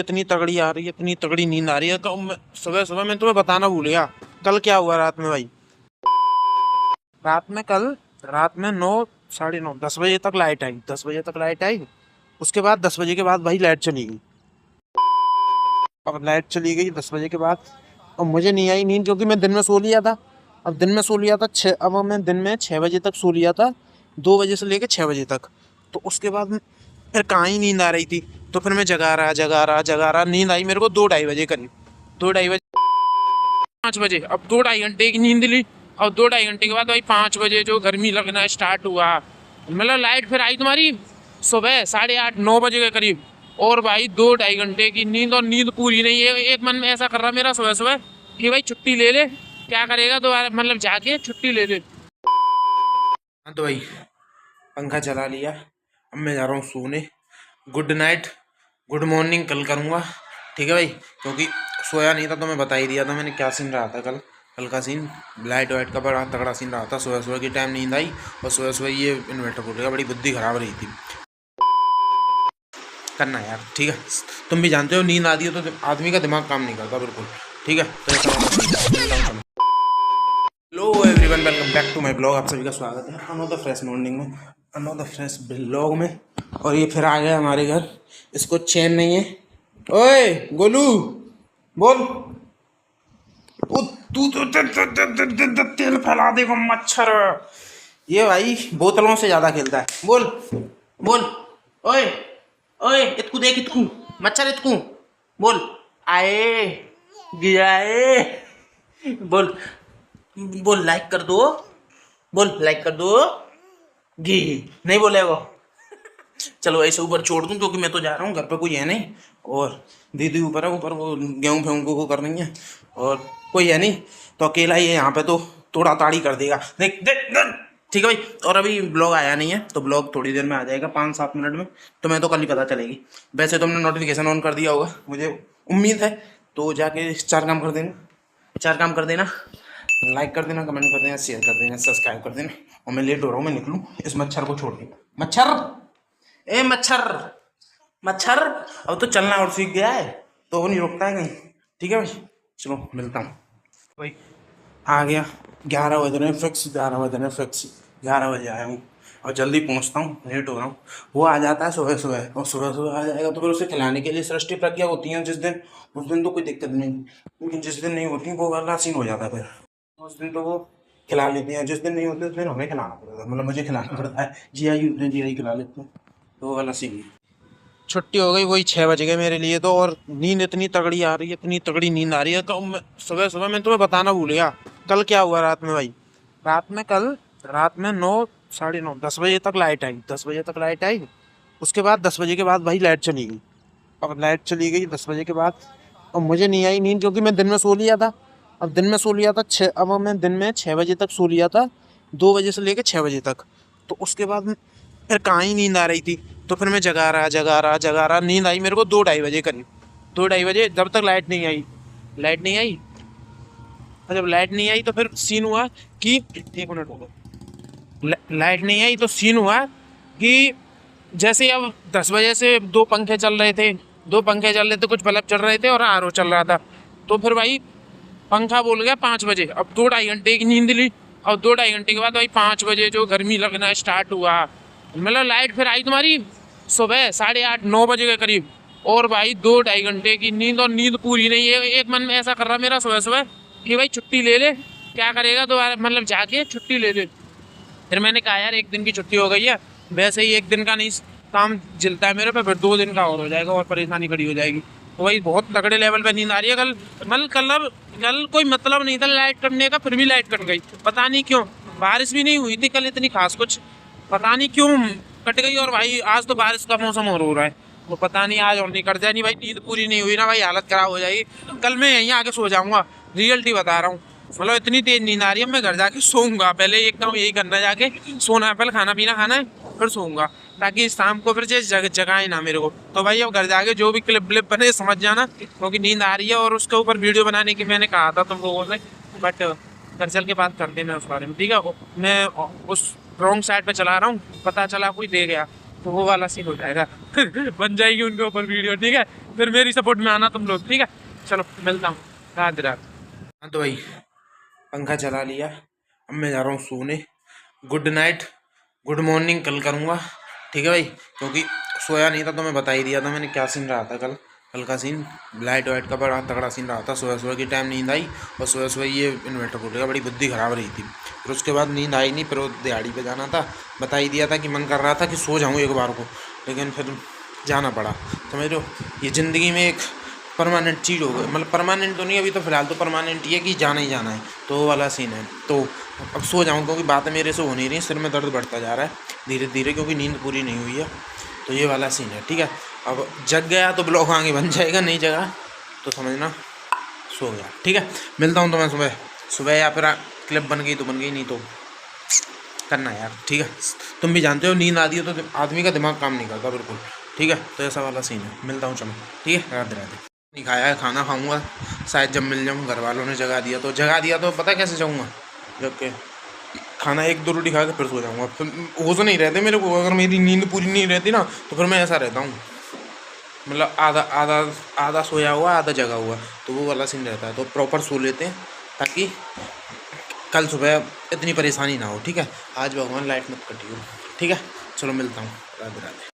इतनी तगड़ी आ रही है, इतनी तगड़ी नींद आ रही है। सुबह सुबह मैं तुम्हें बताना भूल गया कल क्या हुआ रात में भाई। रात में 9, साढ़े 9, 10 बजे तक लाइट आई। 10 बजे तक लाइट आई। उसके बाद 10 बजे के बाद भाई लाइट चली गई। अब लाइट चली गई 10 बजे के बाद, और मुझे नहीं आई नींद क्योंकि मैं दिन में सो लिया था। अब दिन में सो लिया था अब मैं दिन में 6 बजे तक सो लिया था, 2 बजे से लेकर 6 बजे तक। तो उसके बाद फिर कहाँ ही नींद आ रही थी। तो फिर मैं जगा रहा, नींद आई मेरे को 2-2:30 बजे करीब। 2-2:30 बजे, 5 बजे। अब 2-2.5 घंटे की नींद ली। और 2-2.5 घंटे के बाद भाई 5 बजे जो गर्मी लगना स्टार्ट हुआ, मतलब लाइट फिर आई तुम्हारी सुबह 8:30-9 बजे के करीब। और भाई 2-2.5 घंटे की नींद, और नींद पूरी नहीं है। एक मन में ऐसा कर रहा मेरा सुबह सुबह कि भाई छुट्टी ले ले, क्या करेगा दोबारा, मतलब जाके छुट्टी ले ले। हाँ तो भाई पंखा चला लिया, अब मैं जा रहा हूँ सोने। गुड नाइट, गुड मॉर्निंग कल करूँगा, ठीक है भाई। क्योंकि सोया नहीं था तो मैं बता ही दिया था मैंने क्या सीन रहा था कल का सीन। लाइट वाइट का बड़ा तगड़ा सीन रहा था। सुबह सुबह की टाइम नींद आई और सुबह सुबह ये इन्वर्टर फूट गया। बड़ी बुद्धि खराब रही थी। करना यार, ठीक है। तुम भी जानते हो नींद आती है तो आदमी का दिमाग काम नहीं करता बिल्कुल, ठीक है। तो hello everyone, welcome back to my blog. आप सभी का स्वागत है अनदर फ्रेश मॉर्निंग में, अनदर फ्रेश ब्लॉग में। और ये फिर आ गया हमारे घर, इसको चैन नहीं है। ओए गोलू बोल, तू तो तेल फैला देगा मच्छर। ये भाई बोतलों से ज्यादा खेलता है। बोल बोल, ओए ओए इतकू देख, इतकू मच्छर, इतकू बोल, आए गिराए, बोल बोल लाइक कर दो, बोल लाइक कर दो। घी नहीं बोले वो। चलो ऐसे ऊपर छोड़ दूं क्योंकि मैं तो जा रहा हूँ, घर पे कोई है नहीं। और दीदी ऊपर है, ऊपर वो गेहूँ फेहूँ को कर रही है और कोई है नहीं, तो अकेला ही है यहाँ पे, तो तोड़ा ताड़ी कर देगा। देख देख देख, ठीक है भाई। और अभी ब्लॉग आया नहीं है तो ब्लॉग थोड़ी देर में आ जाएगा, 5-7 मिनट में। तो मैं तो कल ही पता चलेगी। वैसे तुमने नोटिफिकेशन ऑन कर दिया होगा, मुझे उम्मीद है। तो जाके 4 काम कर देना, 4 काम कर देना। लाइक कर देना, कमेंट कर देना, शेयर कर देना, सब्सक्राइब कर देना। और मैं लेट हो रहा हूँ, मैं निकलूँ इस मच्छर को छोड़ के। मच्छर, ए मच्छर मच्छर, अब तो चलना और सीख गया है तो वो नहीं रोकता है कहीं, ठीक है भाई। चलो मिलता हूँ भाई। आ गया 11 बज रहे हैं फिक्स, 11 बज रहे हैं फिक्स। 11 बजे आया हूँ और जल्दी पहुँचता हूँ, लेट हो रहा हूँ। वो आ जाता है सुबह सुबह, और सुबह सुबह आ जाएगा तो फिर उसे खिलाने के लिए सृष्टि प्रज्ञा होती है जिस दिन, उस दिन तो कोई दिक्कत नहीं। लेकिन जिस दिन नहीं होती वो वाला सीन हो जाता है फिर। उस दिन तो वो खिला लेते हैं, जिस दिन नहीं होते उस दिन हमें खिलाना पड़ता है, मतलब मुझे खिलाना पड़ता है। जी आई खिला लेते हैं, तो वो वाला सीन। छुट्टी हो गई, वही 6 बज गए मेरे लिए तो। और नींद इतनी तगड़ी आ रही है, इतनी तगड़ी नींद आ रही है। सुबह सुबह मैं तुम्हें बताना भूल गया कल क्या हुआ रात में भाई। रात में 9, साढ़े 9, 10 बजे तक लाइट आई। 10 बजे तक लाइट आई। उसके बाद 10 बजे के बाद भाई लाइट चली गई। अब लाइट चली गई 10 बजे के बाद, और मुझे नहीं आई नींद क्योंकि मैं दिन में सो लिया था। अब दिन में सो लिया था अब मैं दिन में 6 बजे तक सो लिया था, 2 बजे से लेकर 6 बजे तक। तो उसके बाद फिर कहाँ ही नींद आ रही थी। तो फिर मैं जगा रहा, नींद आई मेरे को 2-2:30 बजे करीब। 2-2:30 बजे, जब तक लाइट नहीं आई। और जब लाइट नहीं आई तो फिर सीन हुआ कि, एक मिनट हो, लाइट नहीं आई तो सीन हुआ कि जैसे अब 10 बजे से 2 पंखे चल रहे थे, कुछ बल्ब चल रहे थे और आरओ चल रहा था। तो फिर भाई पंखा बोल गया 5 बजे। अब 2-2.5 घंटे की नींद ली। और 2-2.5 घंटे के बाद भाई 5 बजे जो गर्मी लगना स्टार्ट हुआ, मतलब लाइट फिर आई तुम्हारी सुबह 8:30-9 बजे के करीब। और भाई 2-2.5 घंटे की नींद, और नींद पूरी नहीं है। एक मन में ऐसा कर रहा मेरा सुबह सुबह कि भाई छुट्टी ले ले, क्या करेगा दोबारा, मतलब जाके छुट्टी ले ले। फिर मैंने कहा यार 1 दिन की छुट्टी हो गई है, वैसे ही 1 दिन का नहीं काम जिलता है मेरे पे, फिर 2 दिन का और हो जाएगा और परेशानी खड़ी हो जाएगी। तो वही बहुत तगड़े लेवल पे नींद आ रही है। कल कोई मतलब नहीं था लाइट कटने का, फिर भी लाइट कट गई। पता नहीं क्यों, बारिश भी नहीं हुई थी कल इतनी खास कुछ, पता नहीं क्यों कट गई। और भाई आज तो बारिश का मौसम और हो रहा है, वो पता नहीं आज और नहीं कट जाए। नहीं भाई नींद पूरी नहीं हुई ना भाई, हालत खराब हो जाएगी। कल मैं यहीं आके सो जाऊंगा, रियलिटी बता रहा हूँ। मतलब इतनी तेज नींद आ रही है, मैं घर जाके सोऊंगा। पहले एक काम यही करना, जाके सोना है, पहले खाना पीना खाना है, फिर सोऊंगा, ताकि शाम को फिर जगाए ना मेरे को। तो भाई अब घर जाके जो भी क्लिप व्लिप बने समझ जाना, क्योंकि नींद आ रही है। और उसके ऊपर वीडियो बनाने की मैंने कहा था तुम लोगों से, बट घर चल के बात करते हैं उस बारे में, ठीक है। मैं उस रॉन्ग साइड पे चला रहा हूँ, पता चला कोई दे गया तो वो वाला सीन हो जाएगा। बन जाएगी उनके ऊपर वीडियो, ठीक है। फिर मेरी सपोर्ट में आना तुम लोग, ठीक है। चलो मिलता हूँ, रात रात। हाँ तो भाई पंखा चला लिया, अब मैं जा रहा हूँ सोने। गुड नाइट, गुड मॉर्निंग कल करूँगा, ठीक है भाई। क्योंकि सोया नहीं था तो मैं बता ही दिया था मैंने क्या सीन रहा था कल का सीन लाइट वाइट का बड़ा तगड़ा सीन रहा था। सुबह की टाइम नींद आई और सुबह ये इन्वर्टर फूटेगा, बड़ी बुद्धि खराब रही थी। फिर उसके बाद नींद आई नहीं, फिर वो दिहाड़ी पे जाना था, बता ही दिया था कि मन कर रहा था कि सो जाऊँ एक बार को, लेकिन फिर जाना पड़ा। समझ लो ये ज़िंदगी में एक परमानेंट चीज़ हो गई, मतलब परमानेंट तो नहीं, अभी तो फिलहाल तो परमानेंट ही है कि जाना ही जाना है, तो वो वाला सीन है। तो अब सो जाऊँ क्योंकि बातें मेरे से हो नहीं रही, सिर में दर्द बढ़ता जा रहा है धीरे धीरे क्योंकि नींद पूरी नहीं हुई है। तो ये वाला सीन है, ठीक है। अब जग गया तो ब्लॉग आगे बन जाएगा, नहीं जगा तो समझना सो गया, ठीक है। मिलता हूँ तो मैं सुबह या फिर क्लिप बन गई तो बन गई, नहीं तो करना यार, ठीक है। तुम भी जानते हो नींद आती है तो आदमी का दिमाग काम नहीं करता बिल्कुल, ठीक है। तो ऐसा वाला सीन है, मिलता हूँ चलो, ठीक है। राधे राधे। नहीं खाया है, खाना खाऊंगा शायद जब मिल जाऊँ, घर वालों ने जगा दिया तो पता कैसे जाऊँगा, जबकि खाना 1-2 रोटी खा के फिर सो जाऊँगा। फिर होश नहीं रहते मेरे को, अगर मेरी नींद पूरी नहीं रहती ना तो फिर मैं ऐसा रहता हूँ, मतलब आधा आधा आधा सोया हुआ आधा जगा हुआ, तो वो वाला सीन रहता है। तो प्रॉपर सो लेते हैं ताकि कल सुबह इतनी परेशानी ना हो, ठीक है। आज भगवान लाइट मत कटियो, ठीक है। चलो मिलता हूँ, राधे राधे।